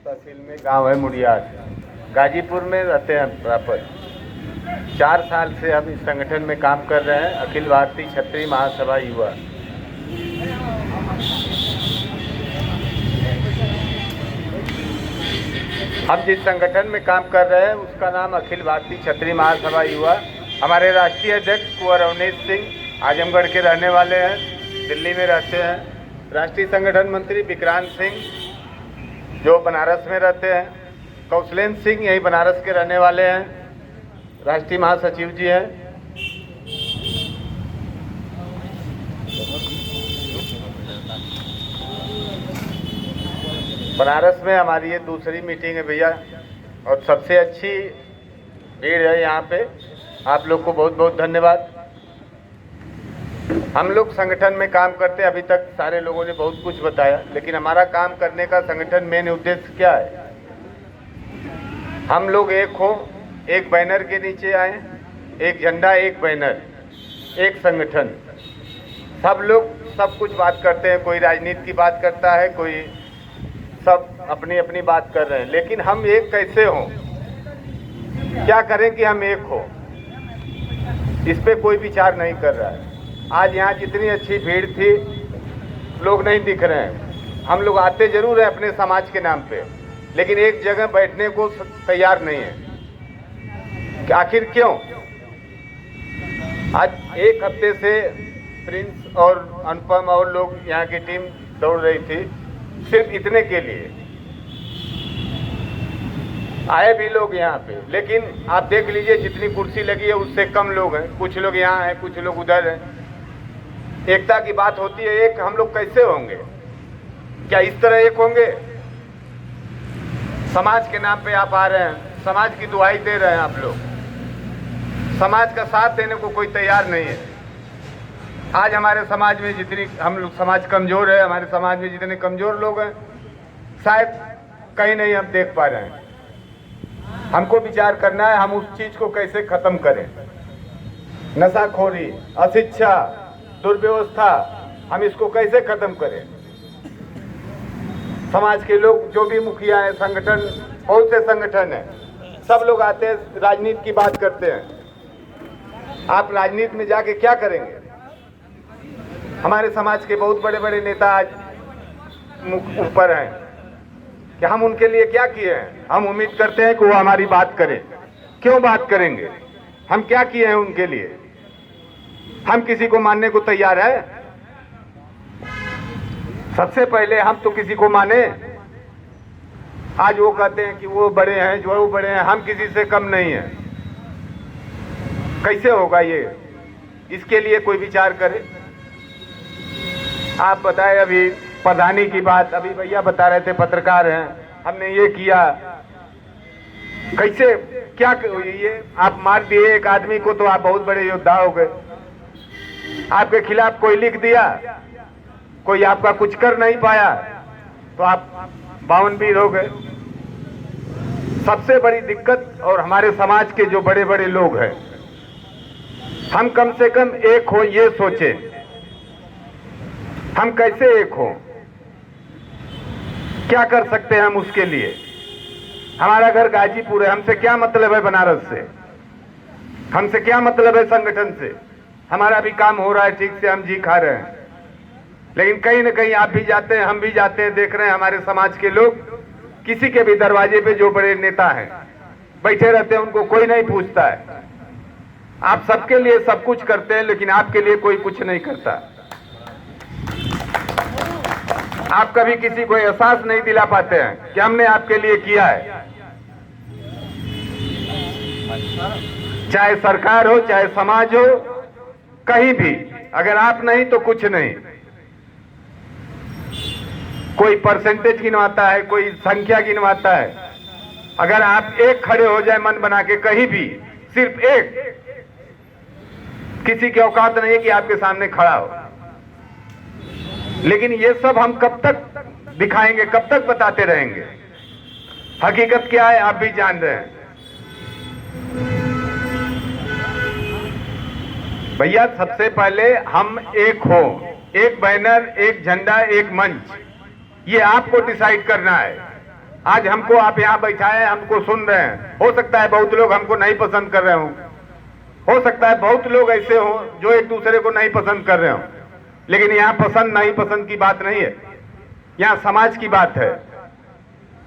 तहसील में गांव है मुड़ियार, गाजीपुर में रहते हैं प्रॉपर। 4 साल से हम इस संगठन में काम कर रहे हैं, अखिल भारतीय क्षत्रिय महासभा युवा। हम जिस संगठन में काम कर रहे हैं उसका नाम अखिल भारतीय क्षत्रिय महासभा युवा। हमारे राष्ट्रीय अध्यक्ष कुंवर अवनीश सिंह आजमगढ़ के रहने वाले हैं, दिल्ली में रहते हैं। राष्ट्रीय संगठन मंत्री विक्रांत सिंह जो बनारस में रहते हैं। कौशलेंद्र सिंह यही बनारस के रहने वाले हैं, राष्ट्रीय महासचिव जी हैं। बनारस में हमारी ये दूसरी मीटिंग है भैया, और सबसे अच्छी भीड़ है यहाँ पे। आप लोग को बहुत बहुत धन्यवाद। हम लोग संगठन में काम करते हैं, अभी तक सारे लोगों ने बहुत कुछ बताया, लेकिन हमारा काम करने का संगठन मेन उद्देश्य क्या है? हम लोग एक हो, एक बैनर के नीचे आए, एक झंडा, एक बैनर, एक संगठन। सब लोग सब कुछ बात करते हैं, कोई राजनीति की बात करता है, कोई सब अपनी अपनी बात कर रहे हैं, लेकिन हम एक कैसे हों, क्या करें कि हम एक हो, इस पे कोई विचार नहीं कर रहा है। आज यहाँ जितनी अच्छी भीड़ थी, लोग नहीं दिख रहे हैं। हम लोग आते जरूर हैं अपने समाज के नाम पे, लेकिन एक जगह बैठने को तैयार नहीं है। आखिर क्यों? आज एक हफ्ते से प्रिंस और अनुपम और लोग यहाँ की टीम दौड़ रही थी, सिर्फ इतने के लिए आए भी लोग यहाँ पे। लेकिन आप देख लीजिए जितनी कुर्सी लगी है उससे कम लोग हैं। कुछ लोग यहाँ हैं, कुछ लोग उधर हैं। एकता की बात होती है, एक हम लोग कैसे होंगे? क्या इस तरह एक होंगे? समाज के नाम पे आप आ रहे हैं, समाज की दुहाई दे रहे हैं आप लोग, समाज का साथ देने को कोई तैयार नहीं है। आज हमारे समाज में जितनी हम लोग समाज कमजोर है, हमारे समाज में जितने कमजोर लोग हैं शायद कहीं नहीं हम देख पा रहे हैं। हमको विचार करना है हम उस चीज को कैसे खत्म करें। नशाखोरी, अशिक्षा, दुर्व्यवस्था, हम इसको कैसे खत्म करें। समाज के लोग जो भी मुखिया है, संगठन, बहुत से संगठन है, सब लोग आते हैं, राजनीति की बात करते हैं। आप राजनीति में जाके क्या करेंगे? हमारे समाज के बहुत बड़े बड़े नेता आज ऊपर हैं कि हम उनके लिए क्या किए हैं। हम उम्मीद करते हैं कि वो हमारी बात करें। क्यों बात करेंगे? हम क्या किए हैं उनके लिए? हम किसी को मानने को तैयार है? सबसे पहले हम तो किसी को माने। आज वो कहते हैं कि वो बड़े हैं, जो वो बड़े हैं, हम किसी से कम नहीं हैं। कैसे होगा ये? इसके लिए कोई विचार करे। आप बताएं, अभी प्रधानी की बात अभी भैया बता रहे थे, पत्रकार हैं, हमने ये किया, कैसे क्या ये आप मार दिए एक आदमी को तो आप बहुत बड़े योद्धा हो गए। आपके खिलाफ कोई लिख दिया, कोई आपका कुछ कर नहीं पाया तो आप बावनवीर हो गए। सबसे बड़ी दिक्कत, और हमारे समाज के जो बड़े बड़े लोग हैं, हम कम से कम एक हो ये सोचें। हम कैसे एक हो, क्या कर सकते हैं हम उसके लिए? हमारा घर गाजीपुर है, हमसे क्या मतलब है बनारस से? हमसे क्या मतलब है संगठन से? हमारा भी काम हो रहा है ठीक से, हम जी खा रहे हैं, लेकिन कहीं ना कहीं आप भी जाते हैं, हम भी जाते हैं, देख रहे हैं हमारे समाज के लोग किसी के भी दरवाजे पे जो बड़े नेता हैं बैठे रहते हैं, उनको कोई नहीं पूछता है। आप सबके लिए सब कुछ करते हैं, लेकिन आपके लिए कोई कुछ नहीं करता। आप कभी किसी को एहसास नहीं दिला पाते हैं कि हमने आपके लिए किया है। चाहे सरकार हो, चाहे समाज हो, कहीं भी अगर आप नहीं तो कुछ नहीं। कोई परसेंटेज गिनवाता है, कोई संख्या गिनवाता है। अगर आप एक खड़े हो जाए मन बना के कहीं भी, सिर्फ एक, किसी की औकात नहीं है कि आपके सामने खड़ा हो। लेकिन ये सब हम कब तक दिखाएंगे, कब तक बताते रहेंगे? हकीकत क्या है आप भी जान रहे हैं। भैया सबसे पहले हम एक हो, एक बैनर, एक झंडा, एक मंच, ये आपको डिसाइड करना है। आज हमको आप यहाँ बैठाए, हमको सुन रहे हैं। हो सकता है बहुत लोग हमको नहीं पसंद कर रहे हो सकता है बहुत लोग ऐसे हो जो एक दूसरे को नहीं पसंद कर रहे हो, लेकिन यहाँ पसंद नहीं पसंद की बात नहीं है, यहाँ समाज की बात है।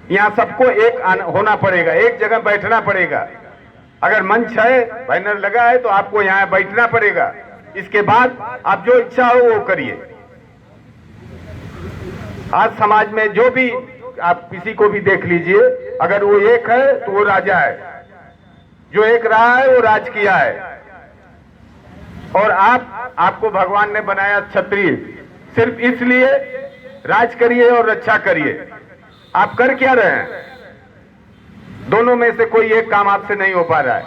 यहाँ सबको एक होना पड़ेगा, एक जगह बैठना पड़ेगा। अगर मंच है, बैनर लगा है, तो आपको यहाँ बैठना पड़ेगा। इसके बाद आप जो इच्छा हो वो करिए। आज समाज में जो भी आप किसी को भी देख लीजिए, अगर वो एक है तो वो राजा है, जो एक रहा है वो राज किया है। और आपको भगवान ने बनाया क्षत्रिय सिर्फ इसलिए राज करिए और रक्षा करिए। आप कर क्या रहे हैं? दोनों में से कोई एक काम आपसे नहीं हो पा रहा है।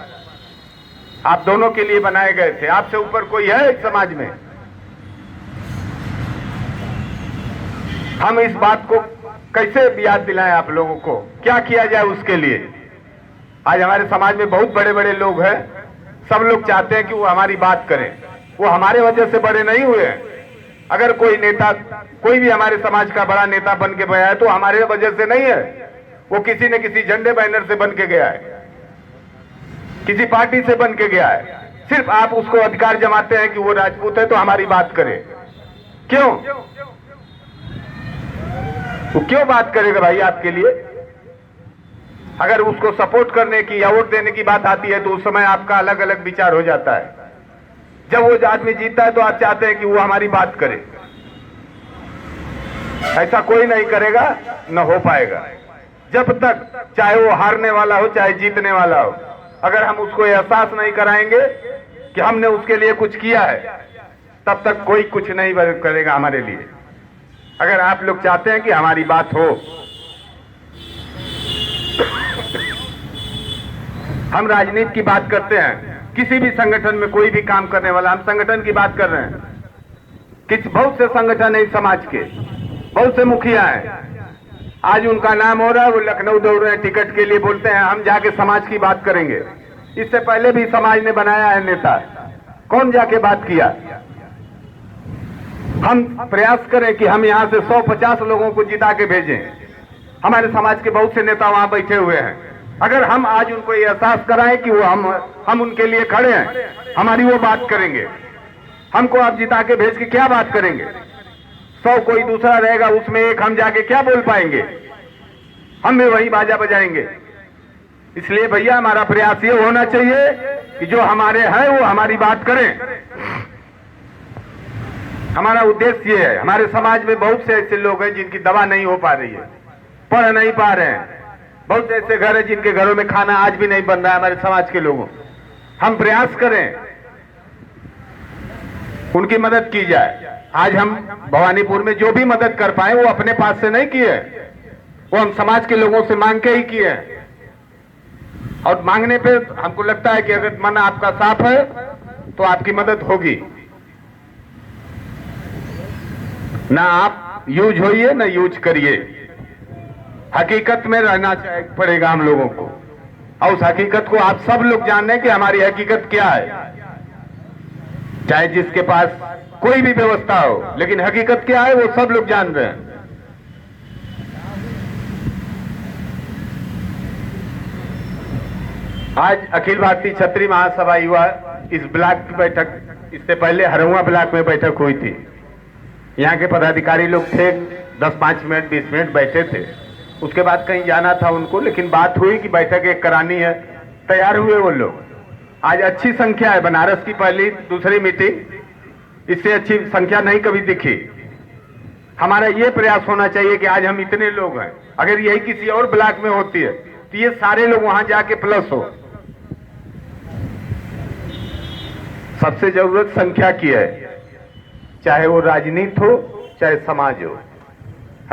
आप दोनों के लिए बनाए गए थे। आपसे ऊपर कोई है इस समाज में? हम इस बात को कैसे याद दिलाएं आप लोगों को? क्या किया जाए उसके लिए? आज हमारे समाज में बहुत बड़े बड़े लोग हैं, सब लोग चाहते हैं कि वो हमारी बात करें। वो हमारे वजह से बड़े नहीं हुए हैं। अगर कोई नेता, कोई भी हमारे समाज का बड़ा नेता बन के गया है तो हमारे वजह से नहीं है, वो किसी न किसी झंडे बैनर से बन के गया है, किसी पार्टी से बन के गया है। सिर्फ आप उसको अधिकार जमाते हैं कि वो राजपूत है तो हमारी बात करे। क्यों? वो क्यों बात करेगा भाई आपके लिए? अगर उसको सपोर्ट करने की या वोट देने की बात आती है तो उस समय आपका अलग अलग विचार हो जाता है। जब वो आदमी जीतता है तो आप चाहते हैं कि वो हमारी बात करे। ऐसा कोई नहीं करेगा, न हो पाएगा। जब तक चाहे वो हारने वाला हो चाहे जीतने वाला हो, अगर हम उसको एहसास नहीं कराएंगे कि हमने उसके लिए कुछ किया है, तब तक कोई कुछ नहीं करेगा हमारे लिए। अगर आप लोग चाहते हैं कि हमारी बात हो, हम राजनीति की बात करते हैं, किसी भी संगठन में कोई भी काम करने वाला, हम संगठन की बात कर रहे हैं। बहुत से संगठन है इस समाज के, बहुत से मुखिया हैं। आज उनका नाम हो रहा है, वो लखनऊ दौड़ रहे हैं टिकट के लिए, बोलते हैं हम जाके समाज की बात करेंगे। इससे पहले भी समाज ने बनाया है नेता, कौन जाके बात किया? हम प्रयास करें कि हम यहाँ से 150 लोगों को जिता के भेजें। हमारे समाज के बहुत से नेता वहां बैठे हुए हैं। अगर हम आज उनको ये एहसास कराएं कि वो हम उनके लिए खड़े हैं, हमारी वो बात करेंगे। हमको आप जिता के भेज के क्या बात करेंगे? 100 कोई दूसरा रहेगा, उसमें एक हम जाके क्या बोल पाएंगे? हम भी वही बाजा बजाएंगे। इसलिए भैया हमारा प्रयास ये होना चाहिए कि जो हमारे हैं वो हमारी बात करें। हमारा उद्देश्य ये है। हमारे समाज में बहुत से ऐसे लोग हैं जिनकी दवा नहीं हो पा रही है, पढ़ नहीं पा रहे हैं। बहुत से ऐसे घर हैं जिनके घरों में खाना आज भी नहीं बन रहा है हमारे समाज के लोगों। हम प्रयास करें उनकी मदद की जाए। आज हम भवानीपुर में जो भी मदद कर पाए वो अपने पास से नहीं किए, वो हम समाज के लोगों से मांग के ही किए। और मांगने पे हमको लगता है कि अगर मन आपका साफ है तो आपकी मदद होगी। ना आप यूज होइए ना यूज करिए। हकीकत में रहना पड़ेगा हम लोगों को, और उस हकीकत को आप सब लोग जान कि हमारी हकीकत क्या है। चाहे जिसके पास कोई भी व्यवस्था हो, लेकिन हकीकत क्या है वो सब लोग जान रहे हैं। आज अखिल भारतीय क्षत्रिय महासभा युवा इस ब्लॉक की बैठक, इससे पहले हरहुआ ब्लॉक में बैठक हुई थी। यहाँ के पदाधिकारी लोग थे, 10-5 मिनट 20 मिनट बैठे थे। उसके बाद कहीं जाना था उनको, लेकिन बात हुई कि बैठक एक करानी है। तैयार हुए वो लोग। आज अच्छी संख्या है, बनारस की पहली दूसरी मीटिंग, इससे अच्छी संख्या नहीं कभी दिखी। हमारा ये प्रयास होना चाहिए कि आज हम इतने लोग हैं, अगर यही किसी और ब्लॉक में होती है तो ये सारे लोग वहां जाके प्लस हो। सबसे जरूरत संख्या की है, चाहे वो राजनीति हो चाहे समाज हो।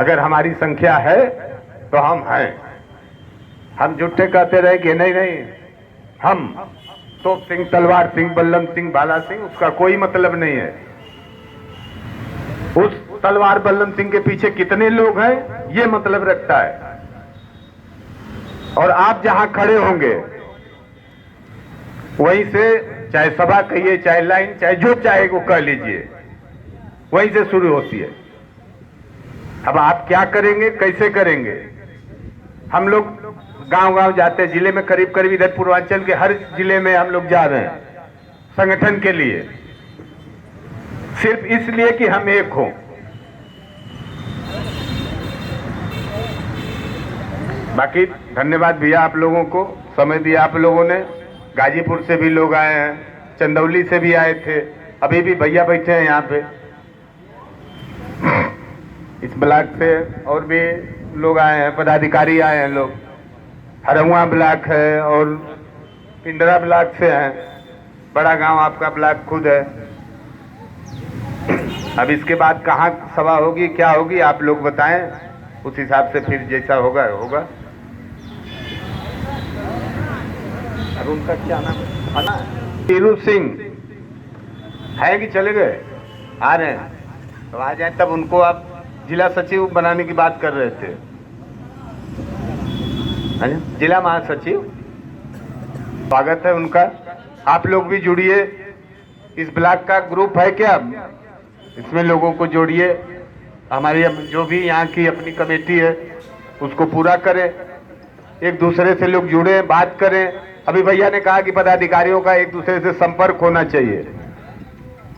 अगर हमारी संख्या है तो हम हैं। हम झूठे कहते रहे कि नहीं नहीं हम तोप सिंह, तलवार सिंह, बल्लम सिंह, भाला सिंह, उसका कोई मतलब नहीं है। उस तलवार बल्लम सिंह के पीछे कितने लोग हैं ये मतलब रखता है। और आप जहां खड़े होंगे वहीं से, चाहे सभा कहिए चाहे लाइन, चाहे जो चाहे वो कह लीजिए, वहीं से शुरू होती है। अब आप क्या करेंगे, कैसे करेंगे, हम लोग गांव-गांव जाते हैं, जिले में करीब करीब इधर पूर्वांचल के हर जिले में हम लोग जा रहे हैं संगठन के लिए, सिर्फ इसलिए कि हम एक हों। बाकी धन्यवाद भैया आप लोगों को, समय दिया आप लोगों ने। गाजीपुर से भी लोग आए हैं, चंदौली से भी आए थे, अभी भी भैया बैठे हैं यहाँ पे। इस ब्लॉक से और भी लोग आए हैं, पदाधिकारी आए हैं लोग, हरहुआ ब्लॉक है और पिंडरा ब्लॉक से हैं, बड़ा गांव आपका ब्लॉक खुद है। अब इसके बाद कहाँ सभा होगी, क्या होगी, आप लोग बताएं, उस हिसाब से फिर जैसा होगा होगा। और उनका क्या नाम है ना, हीरू सिंह है कि चले गए, आ रहे हैं, तो आ जाए तब उनको आप जिला सचिव बनाने की बात कर रहे थे, जिला महासचिव, स्वागत है उनका। आप लोग भी जुड़िए, इस ब्लॉक का ग्रुप है क्या, इसमें लोगों को जोड़िए, हमारी जो भी यहाँ की अपनी कमेटी है उसको पूरा करें, एक दूसरे से लोग जुड़े, बात करें। अभी भैया ने कहा कि पदाधिकारियों का एक दूसरे से संपर्क होना चाहिए,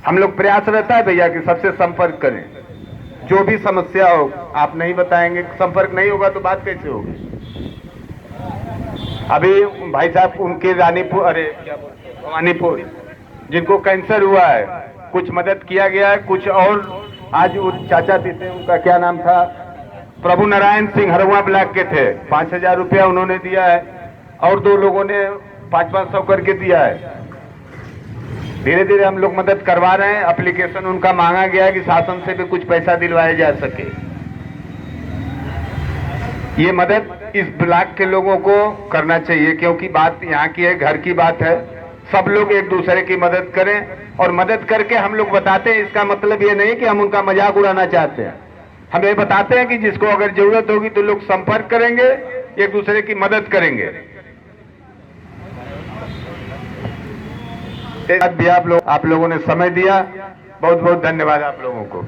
हम लोग प्रयास रहता है भैया कि सबसे संपर्क करें, जो भी समस्या हो। आप नहीं बताएंगे, संपर्क नहीं होगा तो बात कैसे होगी। अभी भाई साहब उनके रानीपुर, अरे क्या बोलते हैं, भवानीपुर, जिनको कैंसर हुआ है, कुछ मदद किया गया है, कुछ और आज वो चाचा थे, उनका क्या नाम था, प्रभु नारायण सिंह, हरहुआ ब्लॉक के थे, 5,000 रुपया उन्होंने दिया है और 2 लोगों ने 500-500 करके दिया है। धीरे धीरे हम लोग मदद करवा रहे हैं। एप्लीकेशन उनका मांगा गया है कि शासन से भी कुछ पैसा दिलवाया जा सके। ये मदद इस ब्लॉक के लोगों को करना चाहिए, क्योंकि बात यहाँ की है, घर की बात है। सब लोग एक दूसरे की मदद करें, और मदद करके हम लोग बताते हैं, इसका मतलब ये नहीं कि हम उनका मजाक उड़ाना चाहते हैं। हम ये बताते हैं कि जिसको अगर जरूरत होगी तो लोग संपर्क करेंगे, एक दूसरे की मदद करेंगे। भी आप लोगों ने समय दिया, बहुत बहुत धन्यवाद आप लोगों को।